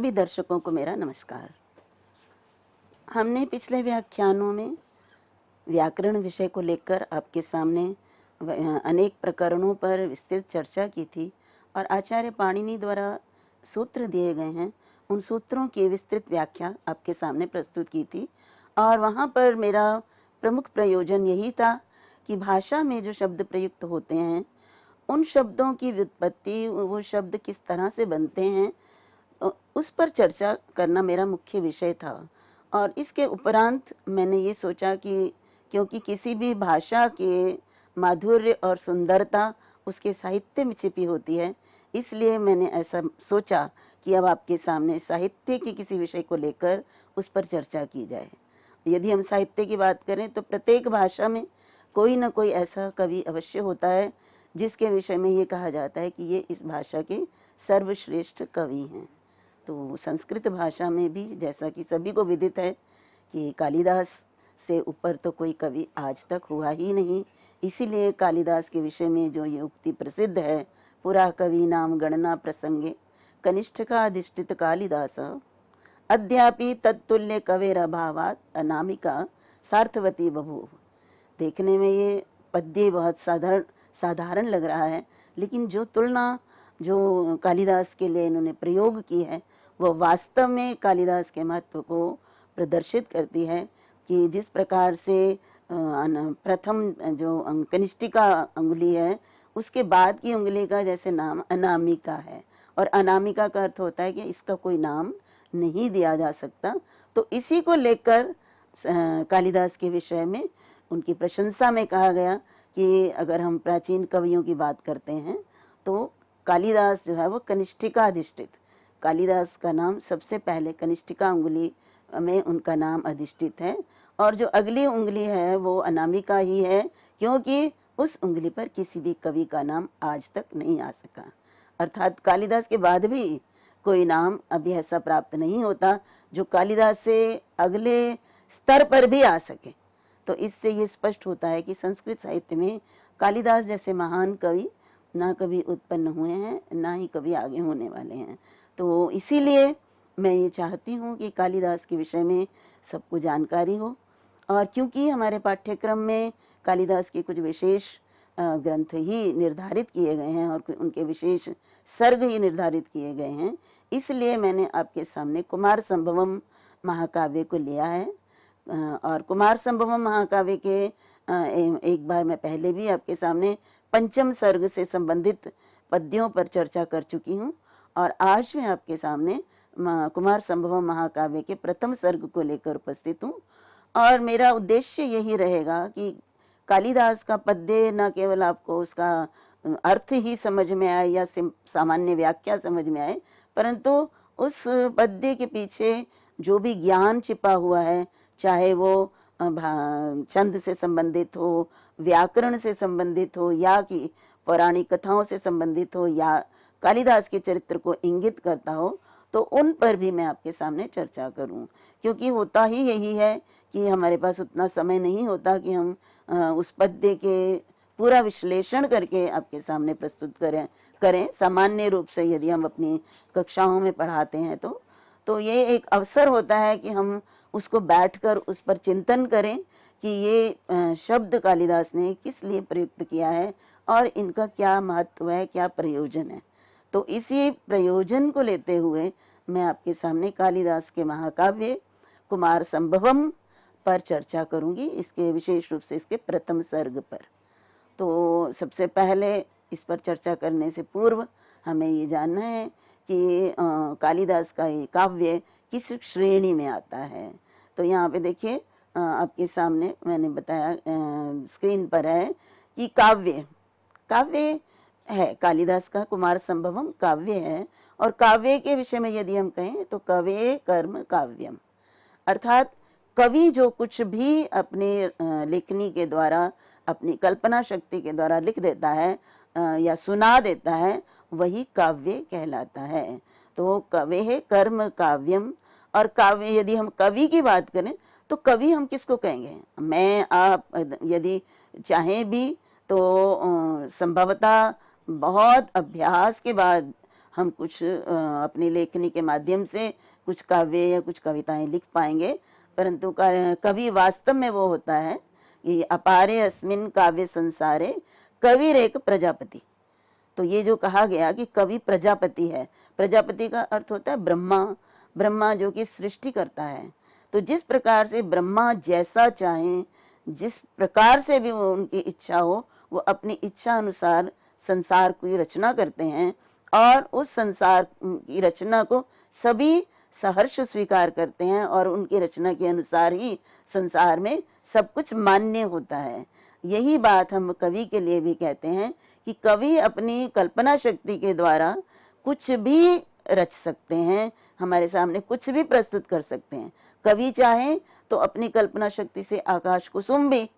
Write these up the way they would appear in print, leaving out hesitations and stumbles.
सभी दर्शकों को मेरा नमस्कार। हमने पिछले व्याख्यानों में व्याकरण विषय को लेकर आपके सामने अनेक प्रकरणों पर विस्तृत चर्चा की थी और आचार्य पाणिनि द्वारा सूत्र दिए गए हैं, उन सूत्रों की विस्तृत व्याख्या आपके सामने प्रस्तुत की थी। और वहाँ पर मेरा प्रमुख प्रयोजन यही था कि भाषा में जो शब्द प्रयुक्त होते हैं उन शब्दों की व्युत्पत्ति, वो शब्द किस तरह से बनते हैं, उस पर चर्चा करना मेरा मुख्य विषय था। और इसके उपरांत मैंने ये सोचा कि क्योंकि किसी भी भाषा के माधुर्य और सुंदरता उसके साहित्य में छिपी होती है, इसलिए मैंने ऐसा सोचा कि अब आपके सामने साहित्य के किसी विषय को लेकर उस पर चर्चा की जाए। यदि हम साहित्य की बात करें तो प्रत्येक भाषा में कोई न कोई ऐसा कवि अवश्य होता है जिसके विषय में ये कहा जाता है कि ये इस भाषा के सर्वश्रेष्ठ कवि हैं। तो संस्कृत भाषा में भी जैसा कि सभी को विदित है कि कालिदास से ऊपर तो कोई कवि आज तक हुआ ही नहीं। इसीलिए कालिदास के विषय में जो ये उक्ति प्रसिद्ध है, पुरा कवि नाम गणना प्रसंगे कनिष्ठकाधिष्ठित कालिदास अद्यापि तत्तुल्य कवेर अभावात अनामिका सार्थवती बभूव। देखने में ये पद्य बहुत साधारण लग रहा है, लेकिन जो तुलना जो कालिदास के लिए इन्होंने प्रयोग की है वो वास्तव में कालिदास के महत्व को प्रदर्शित करती है कि जिस प्रकार से प्रथम जो कनिष्ठिका अंगुली है उसके बाद की उंगली का जैसे नाम अनामिका है, और अनामिका का अर्थ होता है कि इसका कोई नाम नहीं दिया जा सकता। तो इसी को लेकर कालिदास के विषय में उनकी प्रशंसा में कहा गया कि अगर हम प्राचीन कवियों की बात करते हैं तो कालिदास जो है वो कनिष्ठिका अधिष्ठित, कालिदास का नाम सबसे पहले कनिष्ठिका उंगली में उनका नाम अधिष्ठित है, और जो अगली उंगली है वो अनामिका ही है, क्योंकि उस उंगली पर किसी भी कवि का नाम आज तक नहीं आ सका। अर्थात कालिदास के बाद भी कोई नाम अभी ऐसा प्राप्त नहीं होता जो कालिदास से अगले स्तर पर भी आ सके। तो इससे ये स्पष्ट होता है कि संस्कृत साहित्य में कालिदास जैसे महान कवि ना कभी उत्पन्न हुए हैं, ना ही कभी आगे होने वाले हैं। तो इसीलिए मैं ये चाहती हूँ कि कालिदास के विषय में सबको जानकारी हो, और क्योंकि हमारे पाठ्यक्रम में कालिदास के कुछ विशेष ग्रंथ ही निर्धारित किए गए हैं और उनके विशेष सर्ग ही निर्धारित किए गए हैं, इसलिए मैंने आपके सामने कुमार संभवम महाकाव्य को लिया है। और कुमार संभवम महाकाव्य के एक बार मैं पहले भी आपके सामने पंचम सर्ग से संबंधित पद्यों पर चर्चा कर चुकी हूँ, और आज मैं आपके सामने कुमार संभवम महाकाव्य के प्रथम सर्ग को लेकर उपस्थित हूँ। और मेरा उद्देश्य यही रहेगा कि कालिदास का पद्य न केवल आपको उसका अर्थ ही समझ में आए या सामान्य व्याख्या समझ में आए, परंतु उस पद्य के पीछे जो भी ज्ञान छिपा हुआ है, चाहे वो छंद से संबंधित हो, व्याकरण से संबंधित हो, या कि पौराणिक कथाओं से संबंधित हो, या कालिदास के चरित्र को इंगित करता हो, तो उन पर भी मैं आपके सामने चर्चा करूं। क्योंकि होता ही यही है कि हमारे पास उतना समय नहीं होता कि हम उस पद्य के पूरा विश्लेषण करके आपके सामने प्रस्तुत करें। सामान्य रूप से यदि हम अपनी कक्षाओं में पढ़ाते हैं तो ये एक अवसर होता है कि हम उसको बैठकर उस पर चिंतन करें कि ये शब्द कालिदास ने किस लिए प्रयुक्त किया है और इनका क्या महत्व है, क्या प्रयोजन है। तो इसी प्रयोजन को लेते हुए मैं आपके सामने कालिदास के महाकाव्य कुमार संभवम पर चर्चा करूंगी, इसके विशेष रूप से इसके प्रथम सर्ग पर। तो सबसे पहले इस पर चर्चा करने से पूर्व हमें ये जानना है कि कालिदास का ये काव्य किस श्रेणी में आता है। तो यहाँ पे देखिए आपके सामने मैंने बताया स्क्रीन पर है कि काव्य है कालिदास का, कुमार संभवम काव्य है। और काव्य के विषय में यदि हम कहें तो कवे कर्म काव्यम, अर्थात कवि जो कुछ भी अपने लेखनी के द्वारा, अपनी कल्पना शक्ति के द्वारा लिख देता है या सुना देता है, वही काव्य कहलाता है। तो कवे है कर्म काव्यम। और काव्य यदि हम कवि की बात करें तो कवि हम किसको कहेंगे? मैं आप यदि चाहें भी तो संभवतः बहुत अभ्यास के बाद हम कुछ अपनी लेखनी के माध्यम से कुछ काव्य या कुछ कविताएं लिख पाएंगे, परंतु कवि वास्तव में वो होता है कि अपारे अस्मिन काव्य संसारे कविरेक प्रजापति। तो ये जो कहा गया कि कवि प्रजापति है, प्रजापति का अर्थ होता है ब्रह्मा, ब्रह्मा जो कि सृष्टि करता है। तो जिस प्रकार से ब्रह्मा जैसा चाहें, जिस प्रकार से भी वो उनकी इच्छा हो, वो अपनी इच्छा अनुसार संसार की रचना करते हैं और उस संसार की रचना को सभी सहर्ष स्वीकार करते हैं और उनकी रचना के अनुसार ही संसार में सब कुछ मान्य होता है। यही बात हम कवि के लिए भी कहते हैं कि कवि अपनी कल्पना शक्ति के द्वारा कुछ भी रच सकते हैं, हमारे सामने कुछ भी प्रस्तुत कर सकते हैं। कवि चाहे तो अपनी कल्पना शक्ति से आकाश कुसुम भी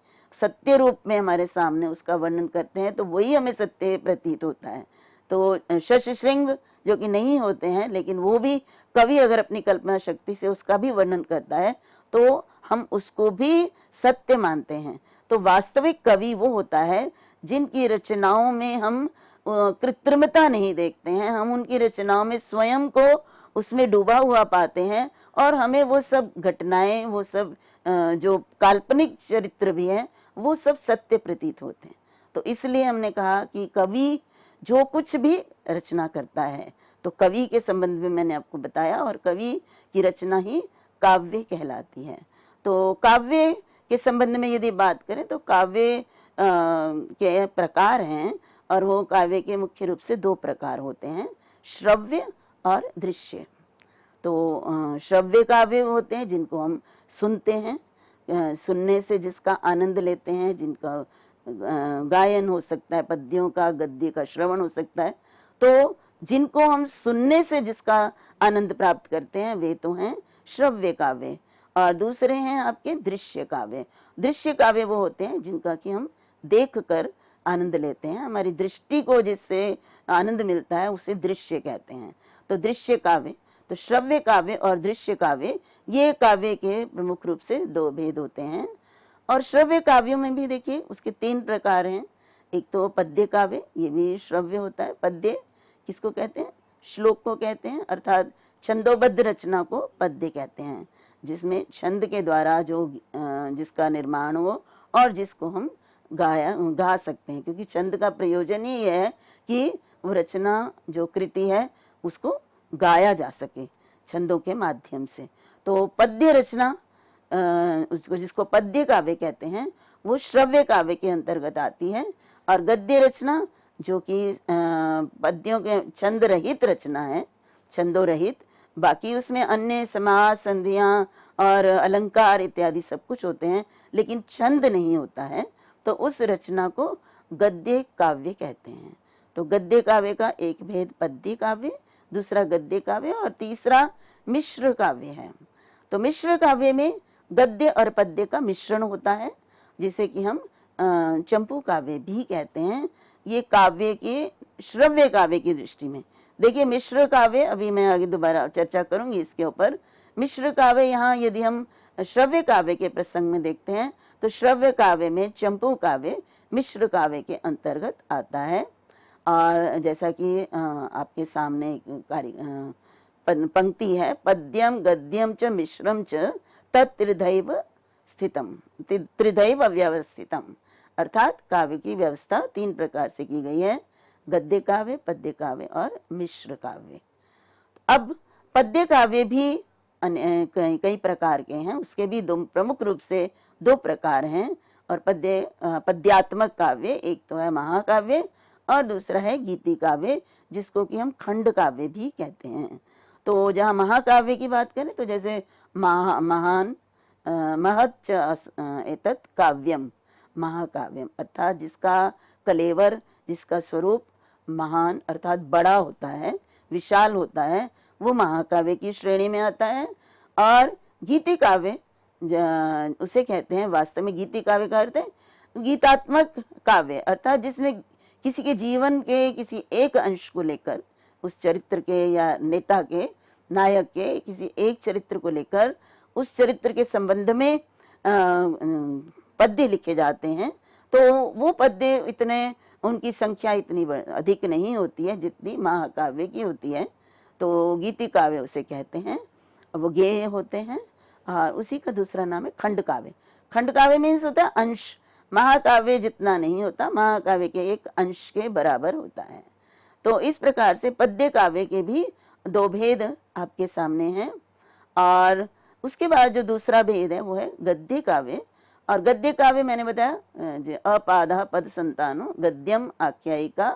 सत्य रूप में हमारे सामने उसका वर्णन करते हैं, तो वही हमें सत्य प्रतीत होता है। तो शश श्रृंग जो कि नहीं होते हैं, लेकिन वो भी कवि अगर अपनी कल्पना शक्ति से उसका भी वर्णन करता है तो हम उसको भी सत्य मानते हैं। तो वास्तविक कवि वो होता है जिनकी रचनाओं में हम कृत्रिमता नहीं देखते हैं, हम उनकी रचनाओं में स्वयं को उसमें डूबा हुआ पाते हैं और हमें वो सब घटनाएं, वो सब जो काल्पनिक चरित्र भी हैं, वो सब सत्य प्रतीत होते हैं। तो इसलिए हमने कहा कि कवि जो कुछ भी रचना करता है, तो कवि के संबंध में मैंने आपको बताया, और कवि की रचना ही काव्य कहलाती है। तो काव्य के संबंध में यदि बात करें तो काव्य के प्रकार हैं, और वो काव्य के मुख्य रूप से दो प्रकार होते हैं, श्रव्य और दृश्य। तो श्रव्य काव्य होते हैं जिनको हम सुनते हैं, सुनने से जिसका आनंद लेते हैं, जिनका गायन हो सकता है, पद्यों का, गद्य का श्रवण हो सकता है। तो जिनको हम सुनने से जिसका आनंद प्राप्त करते हैं वे तो हैं श्रव्य काव्य। और दूसरे हैं आपके दृश्य काव्य। दृश्य काव्य वो होते हैं जिनका कि हम देख कर आनंद लेते हैं, हमारी दृष्टि को जिससे आनंद मिलता है उसे दृश्य कहते हैं। तो दृश्य काव्य, तो श्रव्य काव्य और दृश्य काव्य, ये काव्य के प्रमुख रूप से दो भेद होते हैं। और श्रव्य काव्यों में भी देखिए उसके तीन प्रकार हैं। एक तो पद्य काव्य, ये भी श्रव्य होता है। पद्य किसको कहते हैं? श्लोक को कहते हैं, अर्थात छंदोबद्ध रचना को पद्य कहते हैं, जिसमें छंद के द्वारा जो जिसका निर्माण हो और जिसको हम गा सकते हैं, क्योंकि छंद का प्रयोजन ही है कि वो रचना जो कृति है उसको गाया जा सके छंदों के माध्यम से। तो पद्य रचना उसको जिसको पद्य काव्य कहते हैं वो श्रव्य काव्य के अंतर्गत आती है। और गद्य रचना जो कि पद्यों के छंद रहित रचना है, छंदों रहित, बाकी उसमें अन्य समास, संधियां और अलंकार इत्यादि सब कुछ होते हैं, लेकिन छंद नहीं होता है, तो उस रचना को गद्य काव्य कहते हैं। तो गद्य काव्य का एक भेद पद्य काव्य, दूसरा गद्य काव्य, और तीसरा मिश्र काव्य है। तो मिश्र काव्य में गद्य और पद्य का मिश्रण होता है, जिसे कि हम चंपू काव्य भी कहते हैं। ये काव्य के श्रव्य काव्य की दृष्टि में देखिए, मिश्र काव्य अभी मैं आगे दोबारा चर्चा करूंगी इसके ऊपर। मिश्र काव्य यहाँ यदि हम श्रव्य काव्य के प्रसंग में देखते हैं तो श्रव्य काव्य में चंपू काव्य मिश्र काव्य के अंतर्गत आता है। और जैसा कि आपके सामने पंक्ति है, पद्यम गद्यम च मिश्रम च तत्त्रिधैव स्थितम, त्रिधैव व्यवस्थितम, अर्थात काव्य की व्यवस्था तीन प्रकार से की गई है, गद्य काव्य, पद्य काव्य और मिश्र काव्य। अब पद्य काव्य भी कई प्रकार के हैं, उसके भी दो प्रमुख रूप से दो प्रकार हैं। और पद्यात्मक काव्य, एक तो है महाकाव्य और दूसरा है गीति काव्य, जिसको कि हम खंड काव्य भी कहते हैं। तो जहाँ महाकाव्य की बात करें तो जैसे महान महच्च एतत् काव्यम, महाकाव्यम, अर्थात जिसका कलेवर, जिसका स्वरूप महान अर्थात बड़ा होता है, विशाल होता है, वो महाकाव्य की श्रेणी में आता है। और गीति काव्य उसे कहते हैं, वास्तव में गीति काव्य का अर्थ है गीतात्मक काव्य, अर्थात जिसमें किसी के जीवन के किसी एक अंश को लेकर, उस चरित्र के या नेता के, नायक के किसी एक चरित्र को लेकर उस चरित्र के संबंध में पद्य लिखे जाते हैं। तो वो पद्य इतने उनकी संख्या इतनी अधिक नहीं होती है जितनी महाकाव्य की होती है। तो गीति काव्य उसे कहते हैं, वो गेय होते हैं। और उसी का दूसरा नाम है खंड काव्य। खंड काव्य मीन्स होता है अंश, महाकाव्य जितना नहीं होता, महाकाव्य के एक अंश के बराबर होता है। तो इस प्रकार से पद्य काव्य के भी दो भेद आपके सामने हैं। और उसके बाद जो दूसरा भेद है वो है गद्य काव्य। और गद्य काव्य मैंने बताया अपादः पद संतानो गद्यम आख्यायिका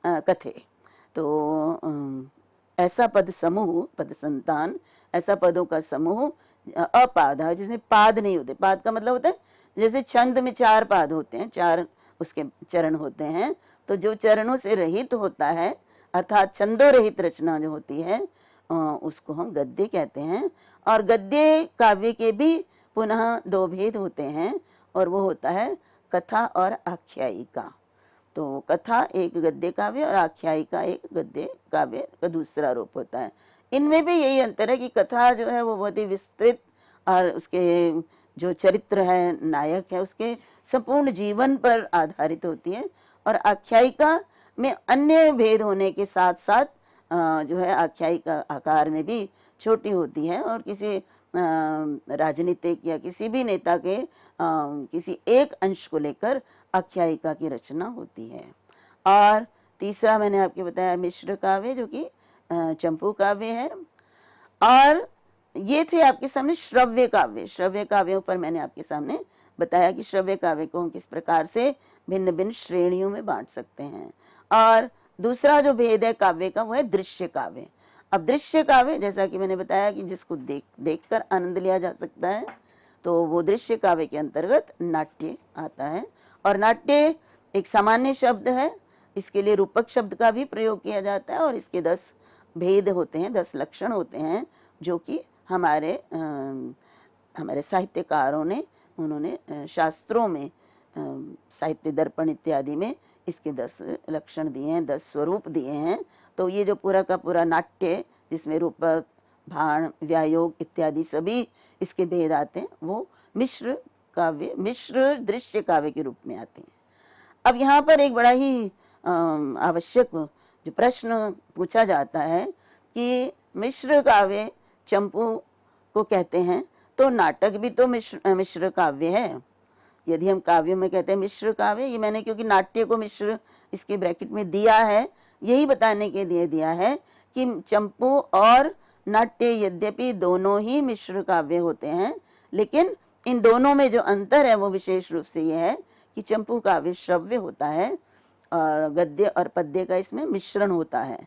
कथे। तो ऐसा पद समूह, पद संतान, ऐसा पदों का समूह अपादः, जिसमें पाद नहीं होते। पाद का मतलब होता है जैसे छंद में 4 पाद होते हैं, 4 उसके चरण होते हैं, तो जो चरणों से रहित होता है अर्थात छंदो रहित रचना जो होती है उसको हम गद्य कहते हैं। और गद्य काव्य के भी पुनः 2 भेद होते हैं, और वो होता है कथा और आख्यायिका। तो कथा एक गद्य काव्य और आख्यायिका एक गद्य काव्य का दूसरा रूप होता है। इनमें भी यही अंतर है कि कथा जो है वो बहुत ही विस्तृत और उसके जो चरित्र है, नायक है, उसके संपूर्ण जीवन पर आधारित होती है। और आख्यायिका में अन्य भेद होने के साथ साथ जो है आख्यायिका आकार में भी छोटी होती है, और किसी राजनीतिक या किसी भी नेता के किसी एक अंश को लेकर आख्यायिका की रचना होती है। और तीसरा मैंने आपको बताया मिश्र काव्य, जो कि चंपू काव्य है। और ये थे आपके सामने श्रव्य काव्य। श्रव्य काव्यों पर मैंने आपके सामने बताया कि श्रव्य काव्य को हम किस प्रकार से भिन्न भिन्न श्रेणियों में बांट सकते हैं। और दूसरा जो भेद है काव्य का वो है दृश्य काव्य। अब दृश्य काव्य जैसा कि मैंने बताया कि जिसको देखकर आनंद लिया जा सकता है, तो वो दृश्य काव्य के अंतर्गत नाट्य आता है। और नाट्य एक सामान्य शब्द है, इसके लिए रूपक शब्द का भी प्रयोग किया जाता है, और इसके 10 भेद होते हैं, 10 लक्षण होते हैं, जो कि हमारे साहित्यकारों ने, उन्होंने शास्त्रों में, साहित्य दर्पण इत्यादि में इसके 10 लक्षण दिए हैं, 10 स्वरूप दिए हैं। तो ये जो पूरा का पूरा नाट्य, जिसमें रूपक, भाण, व्यायोग इत्यादि सभी इसके भेद आते हैं, वो मिश्र काव्य, मिश्र दृश्य काव्य के रूप में आते हैं। अब यहाँ पर एक बड़ा ही आवश्यक जो प्रश्न पूछा जाता है कि मिश्र काव्य चंपू को कहते हैं, तो नाटक भी तो मिश्र काव्य है। यदि हम काव्य में कहते हैं मिश्र काव्य, ये मैंने क्योंकि नाट्य को मिश्र इसके ब्रैकेट में दिया है, यही बताने के लिए दिया है कि चंपू और नाट्य यद्यपि दोनों ही मिश्र काव्य होते हैं, लेकिन इन दोनों में जो अंतर है वो विशेष रूप से यह है कि चंपू काव्य श्रव्य होता है और गद्य और पद्य का इसमें मिश्रण होता है।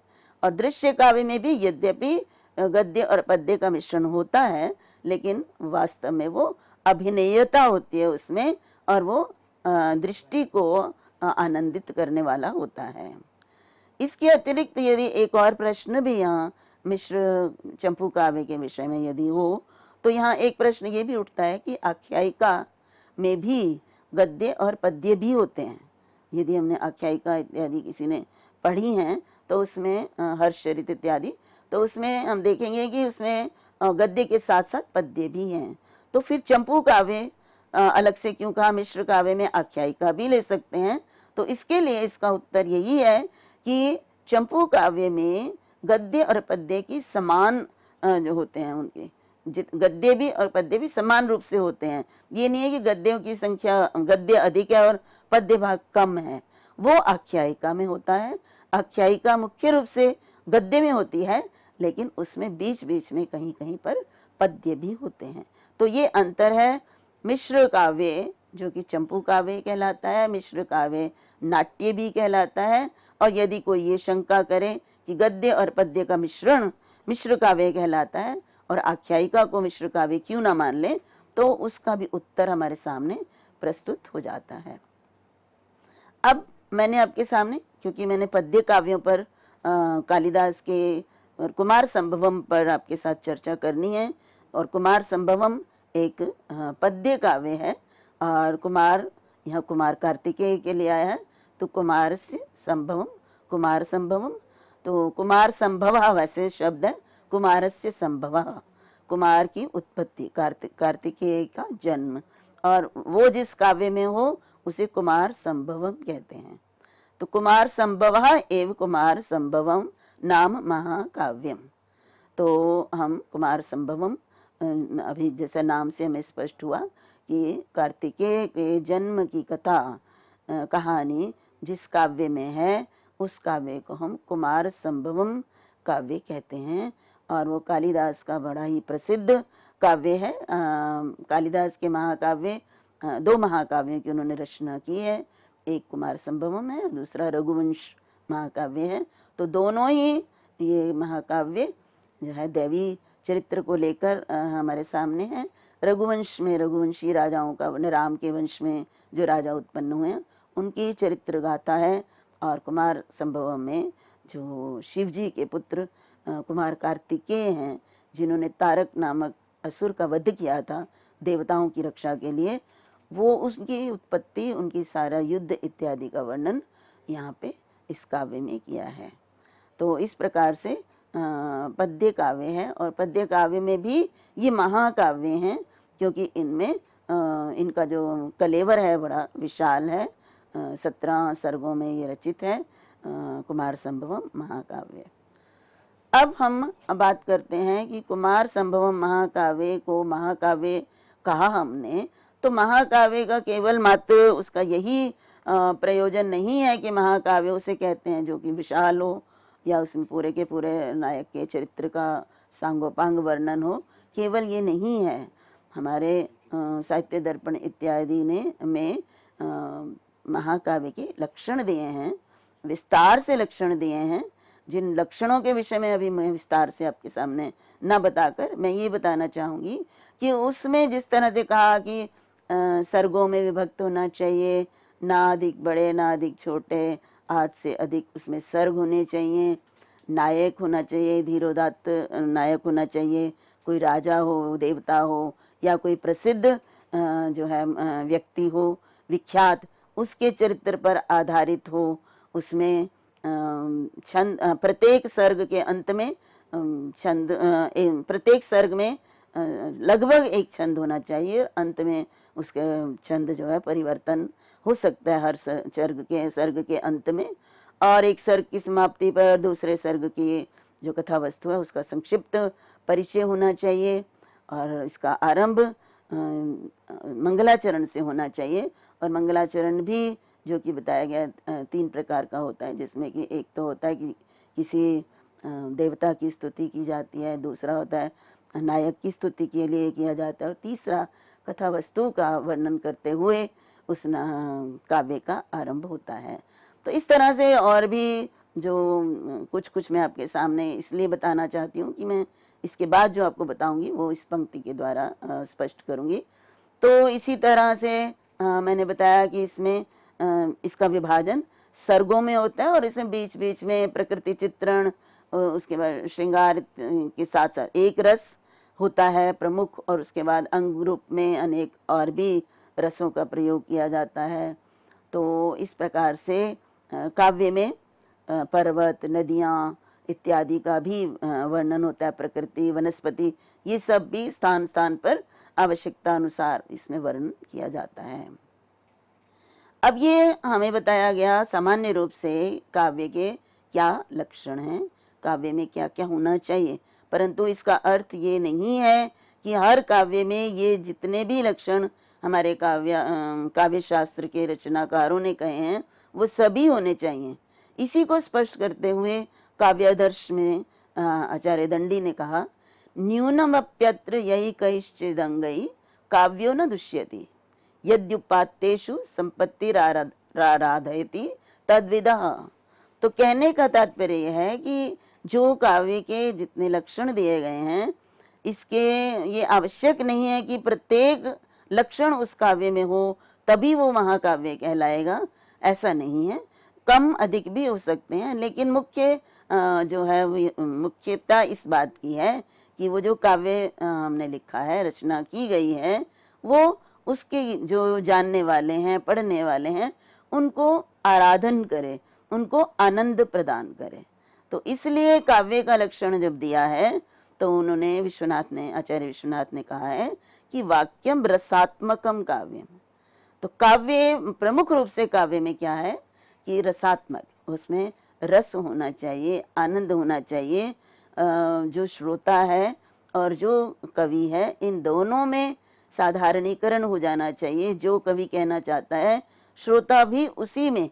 और दृश्य काव्य में भी यद्यपि गद्य और पद्य का मिश्रण होता है, लेकिन वास्तव में वो अभिनयता होती है उसमें, और वो दृष्टि को आनंदित करने वाला होता है। इसके अतिरिक्त यदि एक और प्रश्न भी यहाँ मिश्र चंपू काव्य के विषय में यदि हो, तो यहाँ एक प्रश्न ये भी उठता है कि आख्यायिका में भी गद्य और पद्य भी होते हैं। यदि हमने आख्यायिका इत्यादि किसी ने पढ़ी हैं, तो उसमें हर्षचरित इत्यादि, तो उसमें हम देखेंगे कि उसमें गद्य के साथ साथ पद्य भी हैं। तो फिर चंपू काव्य अलग से क्यों कहा, मिश्र काव्य में आख्यायिका भी ले सकते हैं? तो इसके लिए इसका उत्तर यही है कि चंपू काव्य में गद्य और पद्य की समान जो होते हैं, उनके गद्य भी और पद्य भी समान रूप से होते हैं। ये नहीं है कि गद्यों की संख्या, गद्य अधिक है और पद्य भाग कम है, वो आख्यायिका में होता है। आख्यायिका मुख्य रूप से गद्य में होती है, लेकिन उसमें बीच बीच में कहीं कहीं पर पद्य भी होते हैं। तो ये अंतर है। मिश्र काव्य जो कि चंपू काव्य कहलाता है, मिश्र काव्य नाट्य भी कहलाता है। और यदि कोई ये शंका करे कि गद्य और पद्य का मिश्रण मिश्र काव्य कहलाता है और आख्यायिका को मिश्र काव्य क्यों ना मान ले, तो उसका भी उत्तर हमारे सामने प्रस्तुत हो जाता है। अब मैंने आपके सामने, क्योंकि मैंने पद्य काव्यों पर कालिदास के और कुमार संभवम पर आपके साथ चर्चा करनी है, और कुमार संभवम एक पद्य काव्य है, और कुमार यहाँ कुमार कार्तिकेय के लिए आया है, तो कुमार से संभवम, कुमार संभवम। तो कुमार संभव वैसे शब्द है, कुमारस्य संभवः, कुमार की उत्पत्ति, कार्तिकेय का जन्म, और वो जिस काव्य में हो उसे कुमार संभवम कहते हैं। तो कुमार संभवः एव कुमार संभवम नाम महाकाव्यम। तो हम कुमार संभवम, अभी जैसा नाम से हमें स्पष्ट हुआ कि कार्तिकेय के जन्म की कथा, कहानी जिस काव्य में है उस काव्य को हम कुमार संभवम काव्य कहते हैं। और वो कालिदास का बड़ा ही प्रसिद्ध काव्य है। कालिदास के महाकाव्य, दो महाकाव्यों की उन्होंने रचना की है, एक कुमार संभवम है, दूसरा रघुवंश महाकाव्य है। तो दोनों ही ये महाकाव्य जो है दैवी चरित्र को लेकर हमारे सामने है। रघुवंश में रघुवंशी राजाओं का, राम के वंश में जो राजा उत्पन्न हुए उनकी चरित्र गाथा है। और कुमार संभवम में जो शिव जी के पुत्र कुमार कार्तिकेय हैं, जिन्होंने तारक नामक असुर का वध किया था देवताओं की रक्षा के लिए, वो उसकी उत्पत्ति, उनकी सारा युद्ध इत्यादि का वर्णन यहाँ पे इस काव्य में किया है। तो इस प्रकार से पद्य काव्य है। और पद्य काव्य में भी ये महाकाव्य हैं, क्योंकि इनमें इनका जो कलेवर है बड़ा विशाल है। 17 सर्गों में ये रचित है कुमार संभवम महाकाव्य। अब हम बात करते हैं कि कुमार संभवम महाकाव्य को महाकाव्य कहा हमने, तो महाकाव्य का केवल मात्र उसका यही प्रयोजन नहीं है कि महाकाव्य उसे कहते हैं जो कि विशाल हो या उसमें पूरे के पूरे नायक के चरित्र का सांगोपांग वर्णन हो। केवल ये नहीं है। हमारे साहित्य दर्पण इत्यादि ने में महाकाव्य के लक्षण दिए हैं, विस्तार से लक्षण दिए हैं, जिन लक्षणों के विषय में अभी मैं विस्तार से आपके सामने न बताकर मैं ये बताना चाहूंगी कि उसमें जिस तरह से कहा कि सर्गों में विभक्त होना चाहिए, ना अधिक बड़े ना अधिक छोटे, 8 से अधिक उसमें सर्ग होने चाहिए, नायक होना चाहिए, धीरोदात्त नायक होना चाहिए, कोई राजा हो, देवता हो या कोई प्रसिद्ध जो है व्यक्ति हो, विख्यात, उसके चरित्र पर आधारित हो। उसमें छंद, प्रत्येक सर्ग के अंत में छंद, प्रत्येक सर्ग में लगभग एक छंद होना चाहिए। अंत में उसके छंद जो है परिवर्तन हो सकता है हर सर्ग के अंत में। और एक सर्ग की समाप्ति पर दूसरे सर्ग की जो कथा वस्तु है उसका संक्षिप्त परिचय होना चाहिए। और इसका आरंभ मंगलाचरण से होना चाहिए। और मंगलाचरण भी जो कि बताया गया 3 प्रकार का होता है, जिसमें कि एक तो होता है कि किसी देवता की स्तुति की जाती है, दूसरा होता है नायक की स्तुति के लिए किया जाता है, और तीसरा कथा वस्तु का वर्णन करते हुए उस काव्य का आरंभ होता है। तो इस तरह से और भी जो कुछ मैं आपके सामने इसलिए बताना चाहती हूँ कि मैं इसके बाद जो आपको बताऊंगी वो इस पंक्ति के द्वारा स्पष्ट करूंगी। तो इसी तरह से मैंने बताया कि इसमें इसका विभाजन सर्गों में होता है और इसमें बीच बीच में प्रकृति चित्रण, उसके बाद श्रृंगार के साथ साथ एक रस होता है प्रमुख, और उसके बाद अंग रूप में अनेक और भी रसों का प्रयोग किया जाता है। तो इस प्रकार से काव्य में पर्वत, नदियां इत्यादि का भी वर्णन होता है, प्रकृति, वनस्पति, ये सब भी स्थान स्थान पर आवश्यकता अनुसार इसमें वर्णन किया जाता है। अब ये हमें बताया गया सामान्य रूप से काव्य के क्या लक्षण हैं, काव्य में क्या क्या होना चाहिए, परंतु इसका अर्थ ये नहीं है कि हर काव्य में ये जितने भी लक्षण हमारे काव्य शास्त्र के रचनाकारों ने कहे हैं वो सभी होने चाहिए। इसी को स्पष्ट करते हुए काव्यादर्श में आचार्य दंडी ने कहा, न्यूनमप्यत्र यही कैश्चिदंगई काव्यो न दुष्यति यद्युपात्तेषु संपत्तिराराधयति तद्विदः। तो कहने का तात्पर्य यह है कि जो काव्य के जितने लक्षण दिए गए हैं, इसके ये आवश्यक नहीं है कि प्रत्येक लक्षण उस काव्य में हो तभी वो महाकाव्य कहलाएगा, ऐसा नहीं है। कम अधिक भी हो सकते हैं, लेकिन मुख्य जो है मुख्यता इस बात की है कि वो जो काव्य हमने लिखा है, रचना की गई है, वो उसके जो जानने वाले हैं, पढ़ने वाले हैं, उनको आराधन करे, उनको आनंद प्रदान करे। तो इसलिए काव्य का लक्षण जब दिया है तो उन्होंने आचार्य विश्वनाथ ने कहा है कि वाक्यम रसात्मकम काव्यम। तो काव्य प्रमुख रूप से काव्य में क्या है कि रसात्मक, उसमें रस होना चाहिए, आनंद होना चाहिए। जो श्रोता है और जो कवि है, इन दोनों में साधारणीकरण हो जाना चाहिए। जो कवि कहना चाहता है, श्रोता भी उसी में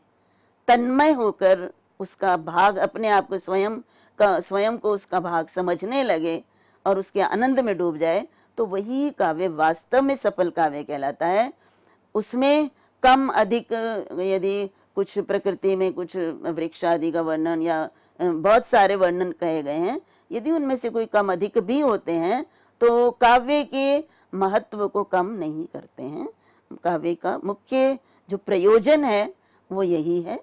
तन्मय होकर उसका भाग, अपने आप को स्वयं को उसका भाग समझने लगे और उसके आनंद में डूब जाए, तो वही काव्य वास्तव में सफल काव्य कहलाता है। उसमें कम अधिक, यदि कुछ प्रकृति में कुछ वृक्ष आदि का वर्णन या बहुत सारे वर्णन कहे गए हैं, यदि उनमें से कोई कम अधिक भी होते हैं तो काव्य के महत्व को कम नहीं करते हैं। काव्य का मुख्य जो प्रयोजन है वो यही है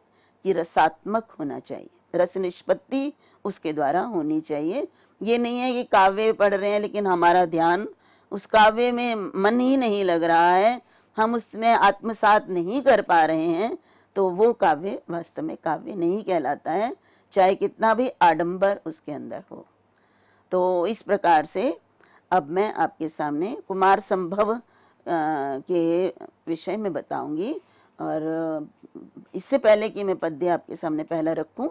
कि रसात्मक होना चाहिए, रस निष्पत्ति उसके द्वारा होनी चाहिए। ये नहीं है कि काव्य पढ़ रहे हैं लेकिन हमारा ध्यान उस काव्य में मन ही नहीं लग रहा है, हम उसमें आत्मसात नहीं कर पा रहे हैं, तो वो काव्य वास्तव में काव्य नहीं कहलाता है, चाहे कितना भी आडंबर उसके अंदर हो। तो इस प्रकार से अब मैं आपके सामने कुमार संभव के विषय में बताऊंगी। और इससे पहले कि मैं पद्य आपके सामने पहला रखूं,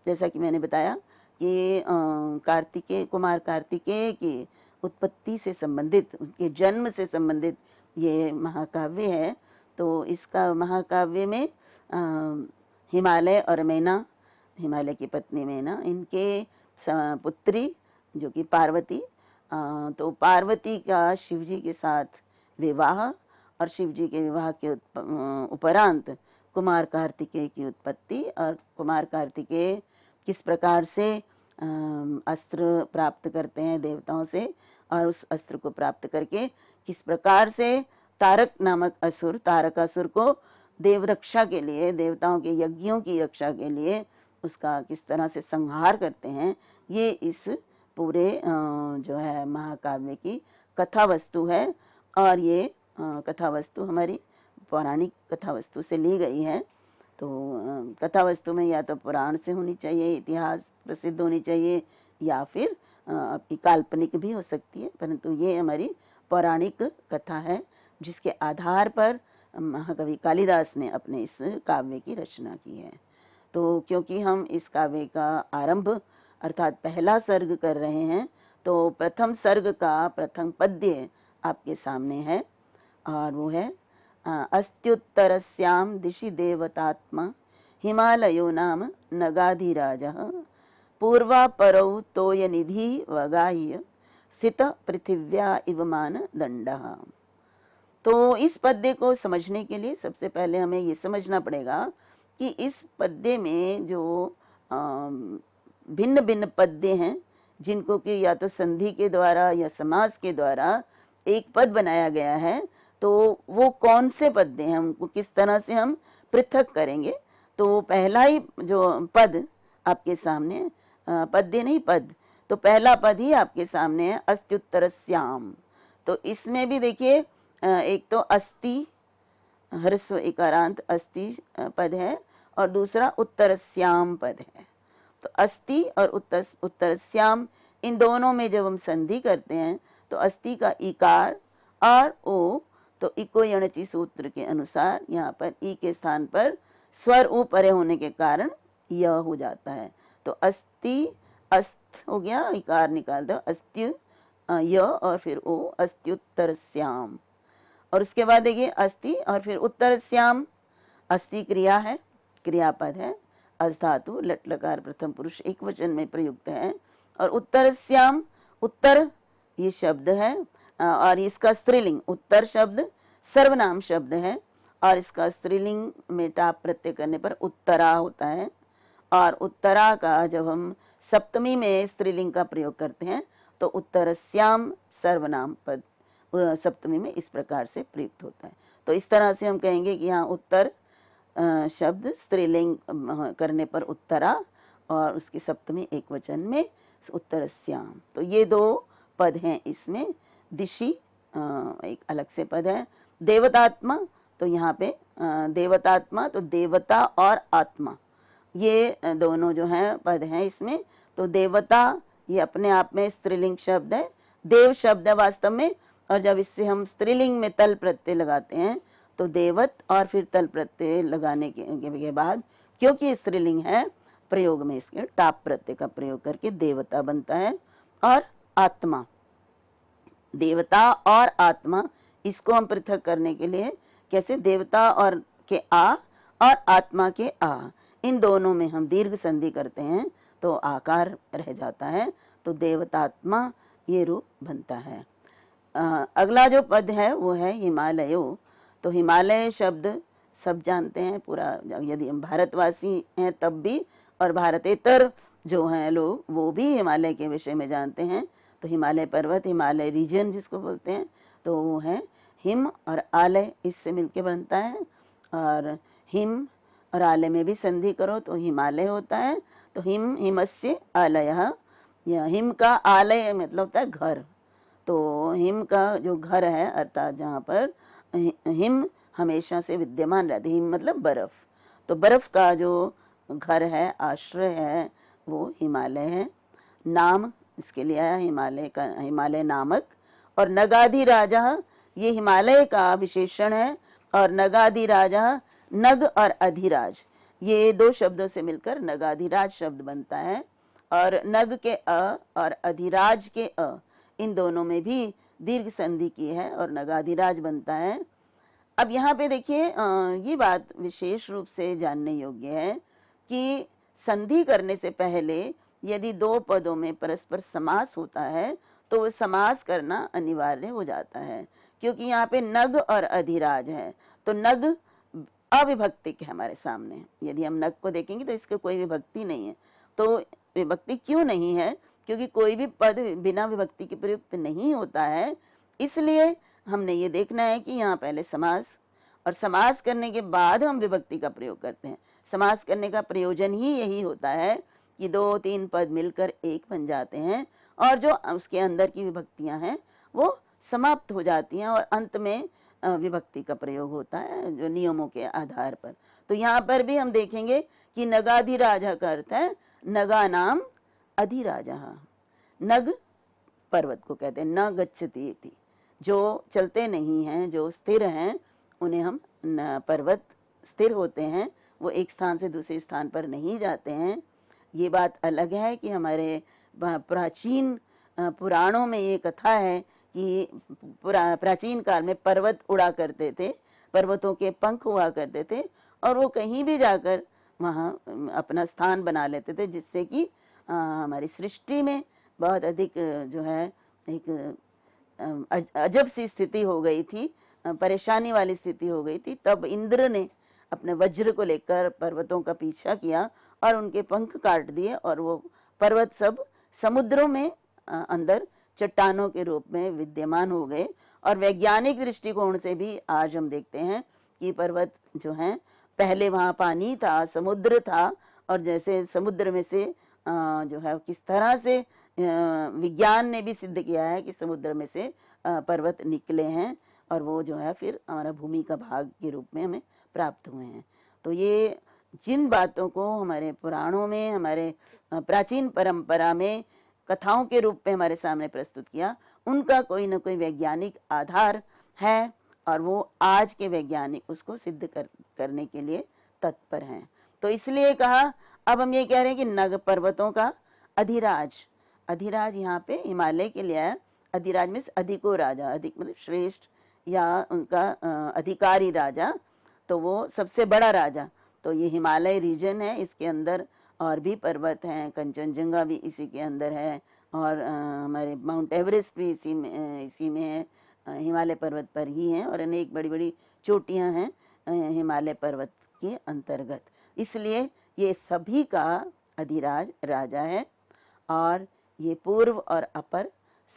जैसा कि मैंने बताया कि कुमार कार्तिकेय की उत्पत्ति से संबंधित, उनके जन्म से संबंधित ये महाकाव्य है। तो इसका महाकाव्य में हिमालय और मैना, हिमालय की पत्नी मैना, इनके पुत्री जो कि पार्वती, तो पार्वती का शिवजी के साथ विवाह और शिवजी के विवाह के उपरांत कुमार कार्तिकेय की उत्पत्ति, और कुमार कार्तिकेय किस प्रकार से अस्त्र प्राप्त करते हैं देवताओं से, और उस अस्त्र को प्राप्त करके किस प्रकार से तारक नामक असुर, तारकासुर को देव रक्षा के लिए, देवताओं के यज्ञों की रक्षा के लिए उसका किस तरह से संहार करते हैं, ये इस पूरे जो है महाकाव्य की कथा वस्तु है। और ये कथा वस्तु हमारी पौराणिक कथा वस्तु से ली गई है। तो कथा वस्तु में या तो पुराण से होनी चाहिए, इतिहास प्रसिद्ध होनी चाहिए, या फिर आपकी काल्पनिक भी हो सकती है, परंतु ये हमारी पौराणिक कथा है जिसके आधार पर महाकवि कालिदास ने अपने इस काव्य की रचना की है। तो क्योंकि हम इस काव्य का आरंभ अर्थात पहला सर्ग कर रहे हैं, तो प्रथम सर्ग का प्रथम पद्य आपके सामने है, और वो है अस्त्युत्तरस्यां दिशि देवतात्मा हिमालयो नाम नगाधिराजः पूर्वापरौ तोयनिधि वगाह्य स्थित पृथिव्या इव मानदण्डः। तो इस पद्य को समझने के लिए सबसे पहले हमें ये समझना पड़ेगा कि इस पद्य में जो भिन्न भिन्न पद्य हैं, जिनको कि या तो संधि के द्वारा या समास के द्वारा एक पद बनाया गया है, तो वो कौन से पद्य हैं, उनको किस तरह से हम पृथक करेंगे। तो पहला ही जो पद आपके सामने, पद्य नहीं पद, तो पहला पद ही आपके सामने है अस्त्युत्तरस्याम। तो इसमें भी देखिए एक तो अस्ति, ह्रस्व इकारांत अस्ति पद है, और दूसरा उत्तरस्याम पद है। तो अस्ति और उत्तरस्याम, इन दोनों में जब हम संधि करते हैं तो अस्ति का इकार और ओ, तो इको यणचि सूत्र के अनुसार यहाँ पर ई के स्थान पर स्वर ऊ परे होने के कारण य हो जाता है। तो अस्ति, अस्त हो गया, इकार निकाल दो, अस्त्यु य और फिर ओ, अस्त्युत्तरस्याम। और उसके बाद देखिए अस्ति और फिर उत्तरस्याम, अस्ति क्रिया है, क्रियापद है, अस धातु लट लकार प्रथम पुरुष एक वचन में प्रयुक्त है, और उत्तरस्याम, उत्तर ये शब्द है, और इसका स्त्रीलिंग, उत्तर शब्द सर्वनाम शब्द है, और इसका स्त्रीलिंग में टाप प्रत्यय करने पर उत्तरा होता है। और उत्तरा का जब हम सप्तमी में स्त्रीलिंग का प्रयोग करते हैं तो उत्तरस्याम सर्वनाम पद सप्तमी में इस प्रकार से प्रयुक्त होता है। तो इस तरह से हम कहेंगे कि यहाँ उत्तर शब्द स्त्रीलिंग करने पर उत्तरा, और उसकी सप्तमी एक वचन में उत्तरस्याम। तो ये दो पद हैं इसमें। दिशि एक अलग से पद है। देवतात्मा, तो यहाँ पे देवतात्मा, तो देवता और आत्मा, ये दोनों जो हैं पद हैं इसमें। तो देवता ये अपने आप में स्त्रीलिंग शब्द है, देव शब्द है वास्तव में, और जब इससे हम स्त्रीलिंग में तल प्रत्यय लगाते हैं तो देवत और फिर तल प्रत्यय लगाने के बाद क्योंकि स्त्रीलिंग है, प्रयोग में इसके टाप प्रत्यय का प्रयोग करके देवता बनता है। और आत्मा, देवता और आत्मा, इसको हम पृथक करने के लिए कैसे, देवता और के आ और आत्मा के आ, इन दोनों में हम दीर्घ संधि करते हैं तो आकार रह जाता है, तो देवतात्मा ये रूप बनता है। अगला जो पद है वो है हिमालयो। तो हिमालय शब्द सब जानते हैं, पूरा यदि हम भारतवासी हैं तब भी, और भारतेतर जो हैं लोग वो भी हिमालय के विषय में जानते हैं। तो हिमालय पर्वत, हिमालय रीजन जिसको बोलते हैं, तो वो है हिम और आलय, इससे मिलके बनता है। और हिम और आलय में भी संधि करो तो हिमालय होता है। तो हिम, हिमस्य आलयः, या हिम का आलय मतलब होता है घर। तो हिम का जो घर है, अर्थात जहाँ पर हिम हमेशा से विद्यमान रहती, हिम मतलब बर्फ, तो बर्फ का जो घर है, आश्रय है, वो हिमालय है। नाम इसके लिए आया हिमालय का, हिमालय नामक। और नगाधि राजा, ये हिमालय का विशेषण है। और नगाधि राजा, नग और अधिराज, ये दो शब्दों से मिलकर नगाधिराज शब्द बनता है। और नग के अ और अधिराज के अ, इन दोनों में भी दीर्घ संधि की है और नगाधिराज बनता है। अब यहाँ पे देखिए, ये बात विशेष रूप से जानने योग्य है कि संधि करने से पहले यदि दो पदों में परस्पर समास होता है तो वो समास करना अनिवार्य हो जाता है, क्योंकि यहाँ पे नग और अधिराज है। तो नग अविभक्तिक है हमारे सामने, यदि हम नग को देखेंगे तो इसके कोई विभक्ति नहीं है। तो विभक्ति क्यों नहीं है, क्योंकि कोई भी पद बिना विभक्ति के प्रयुक्त नहीं होता है। इसलिए हमने ये देखना है कि यहाँ पहले समास, और समास करने के बाद हम विभक्ति का प्रयोग करते हैं। समास करने का प्रयोजन ही यही होता है कि दो तीन पद मिलकर एक बन जाते हैं और जो उसके अंदर की विभक्तियां हैं वो समाप्त हो जाती हैं, और अंत में विभक्ति का प्रयोग होता है जो नियमों के आधार पर। तो यहाँ पर भी हम देखेंगे कि नगाधिराजा का अर्थ है नगा नाम अधिराजा। नग पर्वत को कहते हैं, न गच्छति इति, जो चलते नहीं हैं, जो स्थिर हैं, उन्हें हम पर्वत, स्थिर होते हैं, वो एक स्थान से दूसरे स्थान पर नहीं जाते हैं। ये बात अलग है कि हमारे प्राचीन पुराणों में ये कथा है कि प्राचीन काल में पर्वत उड़ा करते थे, पर्वतों के पंख हुआ करते थे और वो कहीं भी जाकर वहाँ अपना स्थान बना लेते थे, जिससे कि हमारी सृष्टि में बहुत अधिक जो है एक अजब सी स्थिति हो गई थी, परेशानी वाली स्थिति हो गई थी। तब इंद्र ने अपने वज्र को लेकर पर्वतों का पीछा किया और उनके पंख काट दिए और वो पर्वत सब समुद्रों में अंदर चट्टानों के रूप में विद्यमान हो गए। और वैज्ञानिक दृष्टिकोण से भी आज हम देखते हैं कि पर्वत जो हैं, पहले वहां पानी था, समुद्र था, और जैसे समुद्र में से जो है किस तरह से विज्ञान ने भी सिद्ध किया है कि समुद्र में से पर्वत निकले हैं और वो जो है फिर हमारा भूमि का भाग के रूप में हमें प्राप्त हुए हैं। तो ये जिन बातों को हमारे पुराणों में, हमारे प्राचीन परंपरा में कथाओं के रूप में हमारे सामने प्रस्तुत किया, उनका कोई न कोई वैज्ञानिक आधार है और वो आज के वैज्ञानिक उसको सिद्ध करने के लिए तत्पर हैं। तो इसलिए कहा, अब हम ये कह रहे हैं कि नग पर्वतों का अधिराज, अधिराज यहाँ पे हिमालय के लिए आया। अधिराज मीन्स अधिको राजा, अधिक मतलब श्रेष्ठ या उनका अधिकारी राजा, तो वो सबसे बड़ा राजा। तो ये हिमालय रीजन है, इसके अंदर और भी पर्वत हैं, कंचनजंगा भी इसी के अंदर है और हमारे माउंट एवरेस्ट भी इसी में है, हिमालय पर्वत पर ही है, और अनेक बड़ी बड़ी चोटियां हैं हिमालय पर्वत के अंतर्गत। इसलिए ये सभी का अधिराज राजा है। और ये पूर्व और अपर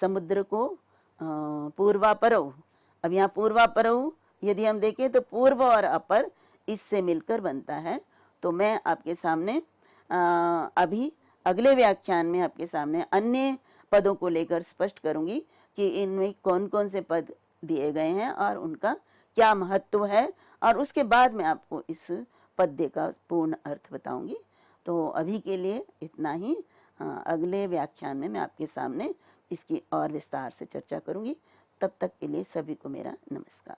समुद्र को पूर्वापरव, अब यहाँ पूर्वापरव यदि हम देखें तो पूर्व और अपर इससे मिलकर बनता है। तो मैं आपके सामने अभी अगले व्याख्यान में आपके सामने अन्य पदों को लेकर स्पष्ट करूंगी कि इनमें कौन कौन से पद दिए गए हैं और उनका क्या महत्व है, और उसके बाद मैं आपको इस पद्य का पूर्ण अर्थ बताऊंगी। तो अभी के लिए इतना ही। अगले व्याख्यान में मैं आपके सामने इसकी और विस्तार से चर्चा करूंगी। तब तक के लिए सभी को मेरा नमस्कार।